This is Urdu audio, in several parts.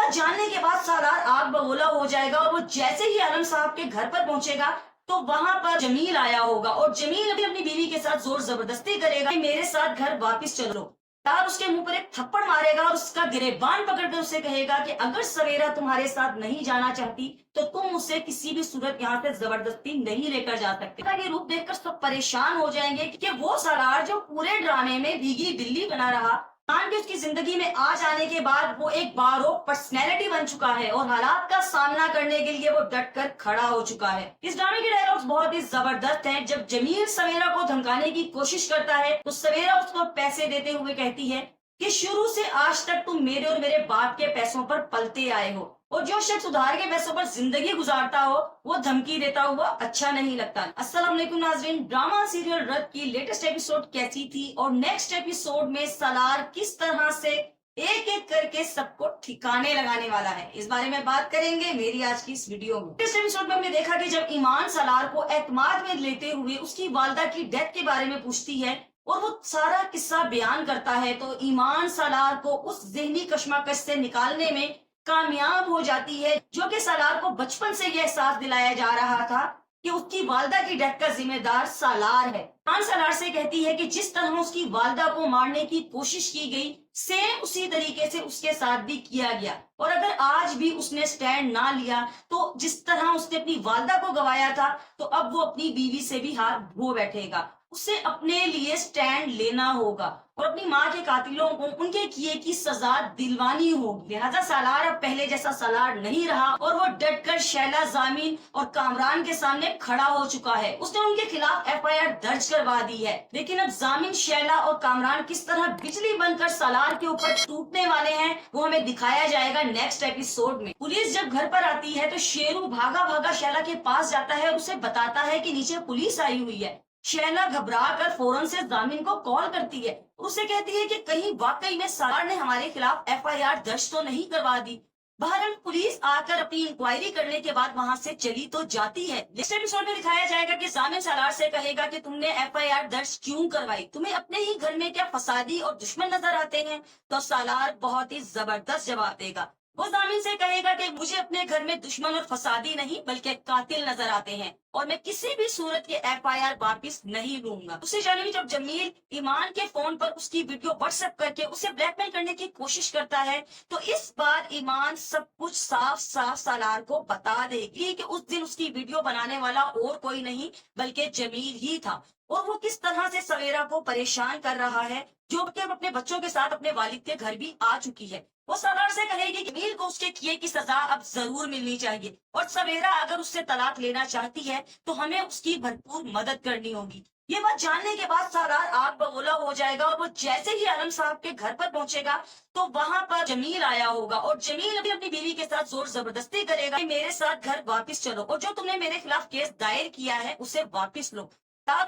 بات جاننے کے بعد سالار آگ بگولا ہو جائے گا اور وہ جیسے ہی عالم صاحب کے گھر پر پہنچے گا تو وہاں پر جمیل آیا ہوگا اور جمیل ابھی اپنی بیوی کے ساتھ زور زبردستی کرے گا کہ میرے ساتھ گھر واپس چلو۔ سالار اس کے منہ پر ایک تھپڑ مارے گا اور اس کا گریبان پکڑ کر اسے کہے گا کہ اگر سویرا تمہارے ساتھ نہیں جانا چاہتی تو تم اسے کسی بھی صورت یہاں سے زبردستی نہیں لے کر جا سکتے۔ یہ روپ دیکھ کر سب پریشان ہو جائیں گے کہ وہ سالار جو پورے ڈرامے میں بھیگی بلی بنا رہا، اس کی زندگی میں آ جانے کے بعد وہ ایک بارو پرسنالٹی بن چکا ہے اور حالات کا سامنا کرنے کے لیے وہ ڈٹ کر کھڑا ہو چکا ہے۔ اس ڈرامے کے ڈائلاگز بہت ہی زبردست ہیں۔ جب جمیل سویرا کو دھمکانے کی کوشش کرتا ہے تو سویرا اس کو پیسے دیتے ہوئے کہتی ہے کہ شروع سے آج تک تم میرے اور میرے باپ کے پیسوں پر پلتے آئے ہو اور جو شخص ادھار کے پیسوں پر زندگی گزارتا ہو وہ دھمکی دیتا ہوا اچھا نہیں لگتا۔ السلام علیکم ناظرین، ڈرامہ سیریل رد کی لیٹسٹ ایپیسوڈ کیسی تھی اور نیکسٹ ایپیسوڈ میں سالار کس طرح سے ایک ایک کر کے سب کو ٹھکانے لگانے والا ہے، اس بارے میں بات کریں گے میری آج کی اس ویڈیو میں۔ اس ایپیسوڈ میں ہم نے دیکھا کہ جب ایمان سالار کو اعتماد میں لیتے ہوئے اس کی والدہ کی ڈیتھ کے بارے میں پوچھتی ہے اور وہ سارا قصہ بیان کرتا ہے تو ایمان سالار کو اس ذہنی کشمکش سے نکالنے میں کامیاب ہو جاتی ہے جو کہ سالار کو بچپن سے یہ احساس دلایا جا رہا تھا کہ اس کی والدہ کی ڈیتھ کا ذمہ دار سالار ہے۔ ایمان سالار سے کہتی ہے کہ جس طرح اس کی والدہ کو مارنے کی کوشش کی گئی سیم اسی طریقے سے اس کے ساتھ بھی کیا گیا اور اگر آج بھی اس نے سٹینڈ نہ لیا تو جس طرح اس نے اپنی والدہ کو گوایا تھا تو اب وہ اپنی بیوی سے بھی ہاتھ دھو بیٹھے گا۔ اسے اپنے لیے سٹینڈ لینا ہوگا اور اپنی ماں کے قاتلوں کو ان کے کیے کی سزا دلوانی ہوگی۔ لہذا سالار اب پہلے جیسا سالار نہیں رہا اور وہ ڈٹ کر شیلا، زامین اور کامران کے سامنے کھڑا ہو چکا ہے۔ اس نے ان کے خلاف ایف آئی آر درج کروا دی ہے، لیکن اب زامین، شیلا اور کامران کس طرح بجلی بن کر سالار کے اوپر ٹوٹنے والے ہیں وہ ہمیں دکھایا جائے گا نیکسٹ ایپیسوڈ میں۔ پولیس جب گھر پر آتی ہے تو شیرو بھاگا بھاگا شیلا کے پاس جاتا ہے اور اسے بتاتا ہے کہ نیچے پولیس آئی ہوئی ہے۔ شیلا گھبرا کر فوراً سے زامین کو کال کرتی ہے، اسے کہتی ہے کہ کہیں واقعی میں سالار نے ہمارے خلاف ایف آئی آر درج تو نہیں کروا دی۔ بہرحال پولیس آ کر اپنی انکوائری کرنے کے بعد وہاں سے چلی تو جاتی ہے۔ نیکسٹ ایپیسوڈ میں دکھایا جائے گا کہ زامین سالار سے کہے گا کہ تم نے ایف آئی آر درج کیوں کروائی، تمہیں اپنے ہی گھر میں کیا فسادی اور دشمن نظر آتے ہیں؟ تو سالار بہت ہی زبردست جواب دے گا، وہ زامین سے کہے گا کہ مجھے اپنے گھر میں دشمن اور فسادی نہیں بلکہ قاتل نظر آتے ہیں اور میں کسی بھی صورت کے ایف آئی آر واپس نہیں لوں گا۔ دوسری جانب جب جمیل ایمان کے فون پر اس کی ویڈیو واٹس ایپ کر کے اسے بلیک میل کرنے کی کوشش کرتا ہے تو اس بار ایمان سب کچھ صاف صاف سالار کو بتا دے گی کہ اس دن اس کی ویڈیو بنانے والا اور کوئی نہیں بلکہ جمیل ہی تھا اور وہ کس طرح سے سویرا کو پریشان کر رہا ہے جو کہ اب اپنے بچوں کے ساتھ اپنے والد کے گھر بھی آ چکی ہے۔ وہ سالار سے کہے گی کہ جمیل کو اس کے کیے کی سزا اب ضرور ملنی چاہیے اور سویرا اگر اس سے طلاق لینا چاہتی ہے تو ہمیں اس کی بھرپور مدد کرنی ہوگی۔ یہ بات جاننے کے بعد سالار آگ بگولا ہو جائے گا اور وہ جیسے ہی عالم صاحب کے گھر پر پہنچے گا تو وہاں پر جمیل آیا ہوگا اور جمیل ابھی اپنی بیوی کے ساتھ زور زبردستی کرے گا کہ میرے ساتھ گھر واپس چلو اور جو تم نے میرے خلاف کیس دائر کیا ہے اسے واپس لو۔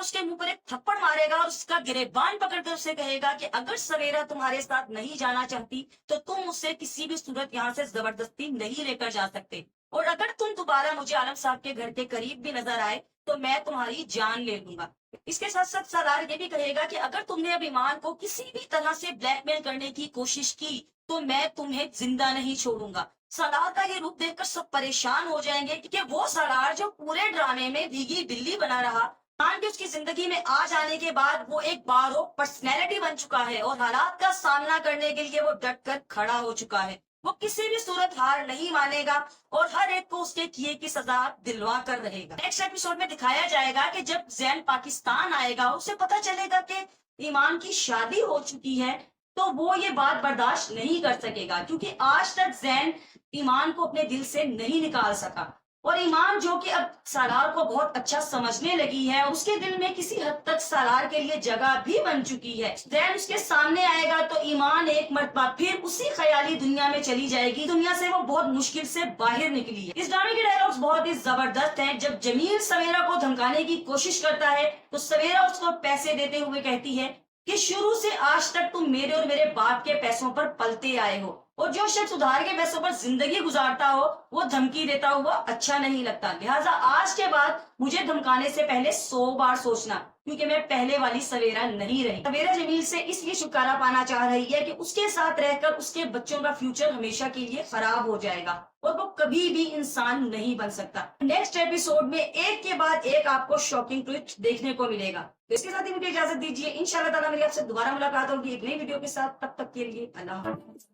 اس کے منہ پر ایک تھپڑ مارے گا اور اس کا گریبان پکڑ کر اسے کہے گا کہ اگر سویرا تمہارے ساتھ نہیں جانا چاہتی تو تم اسے کسی بھی صورت یہاں سے زبردستی نہیں لے کر جا سکتے اور اگر تم دوبارہ مجھے عالم صاحب کے گھر کے قریب بھی نظر آئے تو میں تمہاری جان لے لوں گا۔ اس کے ساتھ ساتھ سالار یہ بھی کہے گا کہ اگر تم نے اب ایمان کو کسی بھی طرح سے بلیک میل کرنے کی کوشش کی تو میں تمہیں زندہ نہیں چھوڑوں گا۔ سالار کا یہ روپ دیکھ کر سب پریشان ہو جائیں گے کہ وہ سالار جو پورے ڈرامے میں بھیگی بلی بنا رہا، اس کی زندگی میں آ جانے کے بعد وہ ایک بارو پرسنالٹی بن چکا ہے اور حالات کا سامنا کرنے کے لیے وہ ڈٹ کر کھڑا ہو چکا ہے۔ وہ کسی بھی صورت ہار نہیں مانے گا اور ہر ایک کو اس کے کیے کی سزا دلوا کر رہے گا۔ نیکسٹ ایپیسوڈ میں دکھایا جائے گا کہ جب زین پاکستان آئے گا اسے پتا چلے گا کہ ایمان کی شادی ہو چکی ہے تو وہ یہ بات برداشت نہیں کر سکے گا کیونکہ آج تک زین ایمان کو اپنے دل سے نہیں نکال سکا اور ایمان جو کہ اب سالار کو بہت اچھا سمجھنے لگی ہے اس کے دل میں کسی حد تک سالار کے لیے جگہ بھی بن چکی ہے۔ زین اس کے سامنے آئے گا تو ایمان ایک مرتبہ پھر اسی خیالی دنیا میں چلی جائے گی، دنیا سے وہ بہت مشکل سے باہر نکلی ہے۔ اس ڈرامے کے ڈائلاگز بہت ہی زبردست ہیں۔ جب جمیل سویرا کو دھمکانے کی کوشش کرتا ہے تو سویرا اس کو پیسے دیتے ہوئے کہتی ہے کہ شروع سے آج تک تم میرے اور میرے باپ کے پیسوں پر پلتے آئے ہو اور جو شخص ادھار کے پیسوں پر زندگی گزارتا ہو وہ دھمکی دیتا ہوا اچھا نہیں لگتا. لہٰذا آج کے بعد مجھے دھمکانے سے پہلے 100 بار سوچنا, کیونکہ میں پہلے والی سویرا نہیں رہی. سویرا جمیل سے اس لیے چھٹکارا پانا چاہ رہی ہے کہ اس کے ساتھ رہ کر اس کے بچوں کا فیوچر ہمیشہ کے لیے خراب ہو جائے گا اور وہ کبھی بھی انسان نہیں بن سکتا. نیکسٹ ایپیسوڈ میں ایک کے بعد ایک آپ کو شاکنگ ٹویٹ دیکھنے کو ملے گا. تو اس کے ساتھ ہی مجھے اجازت دیجیے. انشاءاللہ تعالیٰ میری آپ سے دوبارہ ملاقات ہوگی ایک نئی ویڈیو کے ساتھ. تب تک کے لیے اللہ حافظ.